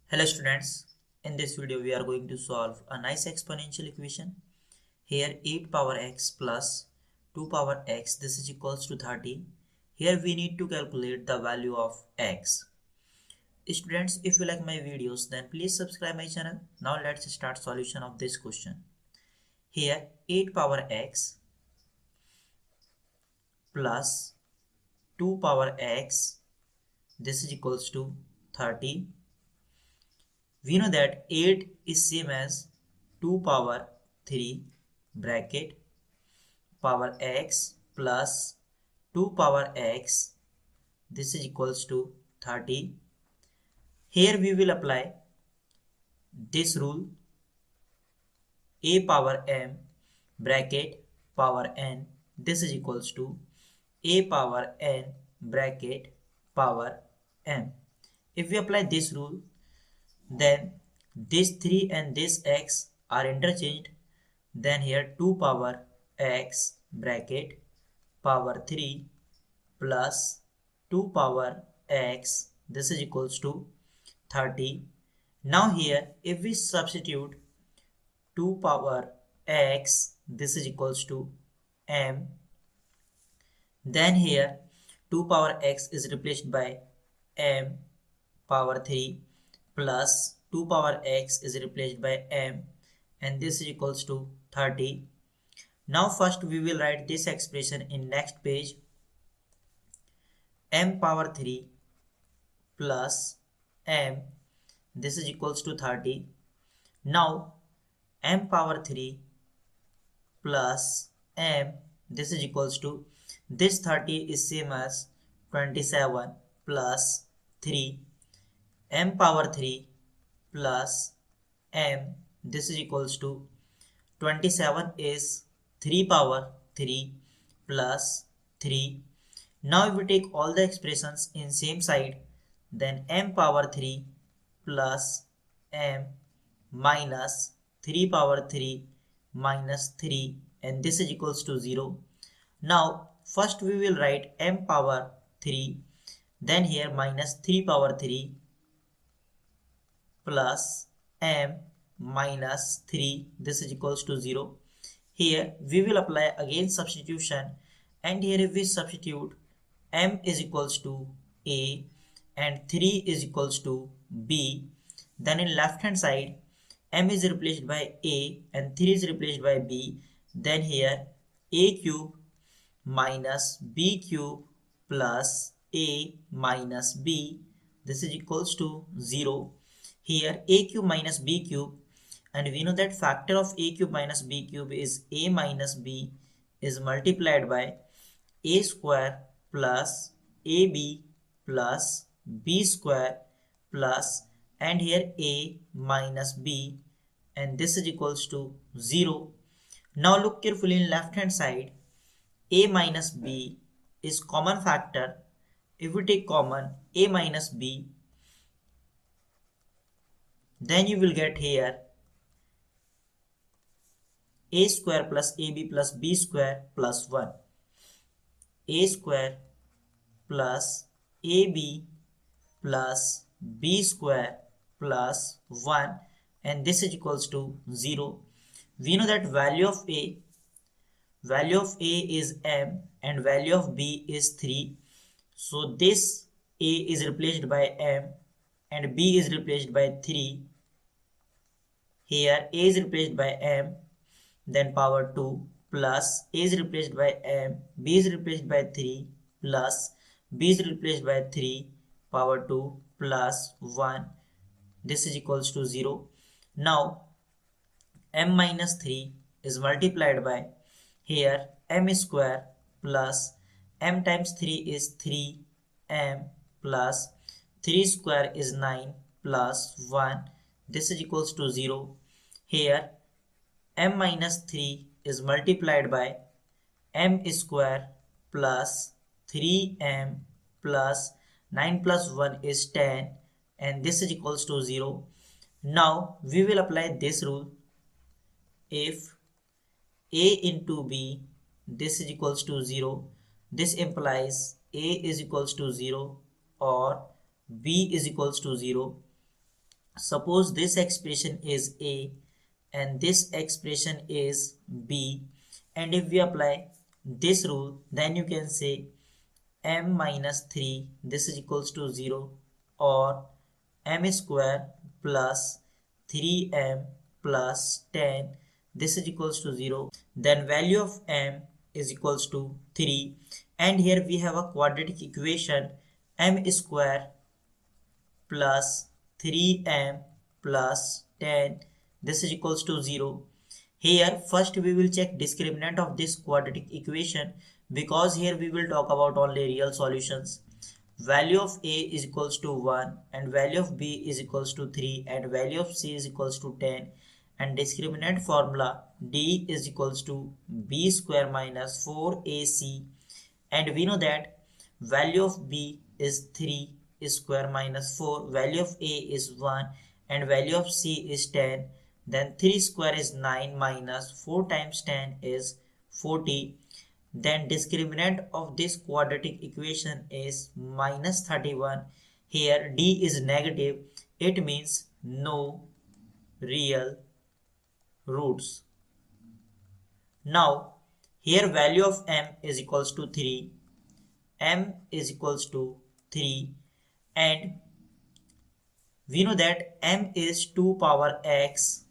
Hello students, in this video we are going to solve a nice exponential equation. Here 8 power x plus 2 power x, this is equals to 30. Here we need to calculate the value of x. Students, if you like my videos then please subscribe my channel. Now let's start solution of this question. Here 8 power x plus 2 power x, this is equals to 30. We know that 8 is same as 2 power 3 bracket power x plus 2 power x, this is equals to 30. Here we will apply this rule, a power m bracket power n, this is equals to a power n bracket power m. If we apply this rule, then this 3 and this x are interchanged. Then here 2 power x bracket power 3 plus 2 power x, this is equals to 30. Now here if we substitute 2 power x, this is equals to m, then here 2 power x is replaced by m power 3 plus 2 power x is replaced by m, and this is equals to 30. Now first we will write this expression in next page. M power 3 plus m, this is equals to 30. Now m power 3 plus m, this is equals to, this 30 is same as 27 plus 3, m power 3 plus m, this is equals to 27 is 3 power 3 plus 3. Now if we take all the expressions in same side, then m power 3 plus m minus 3 power 3 minus 3, and this is equals to 0. Now first we will write m power 3, then here minus 3 power 3 plus m minus 3, this is equals to 0. Here we will apply again substitution, and here if we substitute m is equals to a and 3 is equals to b, then in left hand side m is replaced by a and 3 is replaced by b, then here a cube minus b cube plus a minus b, this is equals to 0. Here a cube minus b cube, and we know that factor of a cube minus b cube is a minus b, is multiplied by a square plus ab plus b square plus, and here a minus b, and this is equals to 0. Now look carefully in left hand side, a minus b is common factor. If we take common a minus b, then you will get here a square plus ab plus b square plus 1, a square plus ab plus b square plus 1, and this is equals to 0. We know that value of a is m and value of b is 3. So this a is replaced by m and b is replaced by 3. Here a is replaced by m, then power 2 plus a is replaced by m, b is replaced by 3 plus b is replaced by 3 power 2 plus 1, this is equals to 0. Now m minus 3 is multiplied by here m square plus m times 3 is 3m plus 3 square is 9 plus 1, this is equals to 0. Here m minus 3 is multiplied by m square plus 3m plus 9 plus 1 is 10, and this is equals to 0. Now we will apply this rule. If a into b, this is equals to 0, this implies a is equals to 0 or b is equals to 0. Suppose this expression is a and this expression is b, and if we apply this rule, then you can say m minus 3 this is equals to 0, or m square plus 3m plus 10 this is equals to 0. Then value of m is equals to 3, and here we have a quadratic equation m square plus 3m plus 10 this is equals to 0. Here first we will check discriminant of this quadratic equation, because here we will talk about only real solutions. Value of a is equals to 1 and value of b is equals to 3 and value of c is equals to 10, and discriminant formula d is equals to b square minus 4ac, and we know that value of b is 3 square minus 4, value of a is 1 and value of c is 10. Then 3 square is 9 minus 4 times 10 is 40. Then discriminant of this quadratic equation is minus 31. Here d is negative, it means no real roots. Now here value of m is equals to 3, m is equals to 3, and we know that m is 2 power x,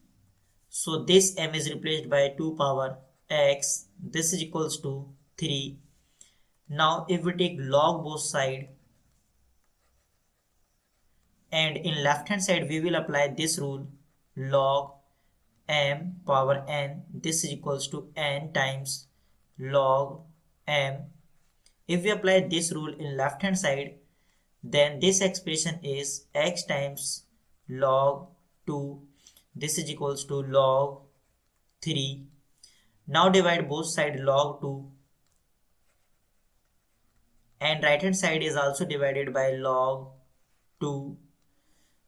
so this m is replaced by 2 power x, this is equals to 3. Now if we take log both side, and in left hand side we will apply this rule, log m power n this is equals to n times log m. If we apply this rule in left hand side, then this expression is x times log 2 this is equals to log 3. Now divide both sides log 2, and right hand side is also divided by log 2.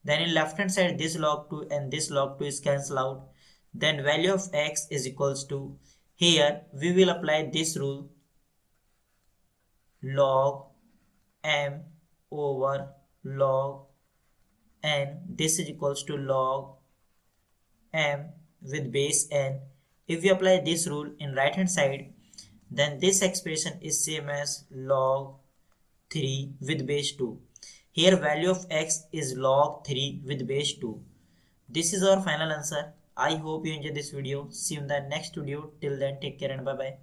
Then in left hand side this log 2 and this log 2 is cancelled out. Then value of x is equals to, here we will apply this rule, log m over log n this is equals to log m with base n. If we apply this rule in right hand side, then this expression is same as log 3 with base 2. Here value of x is log 3 with base 2. This is our final answer. I hope you enjoyed this video. See you in the next video. Till then, take care and bye bye.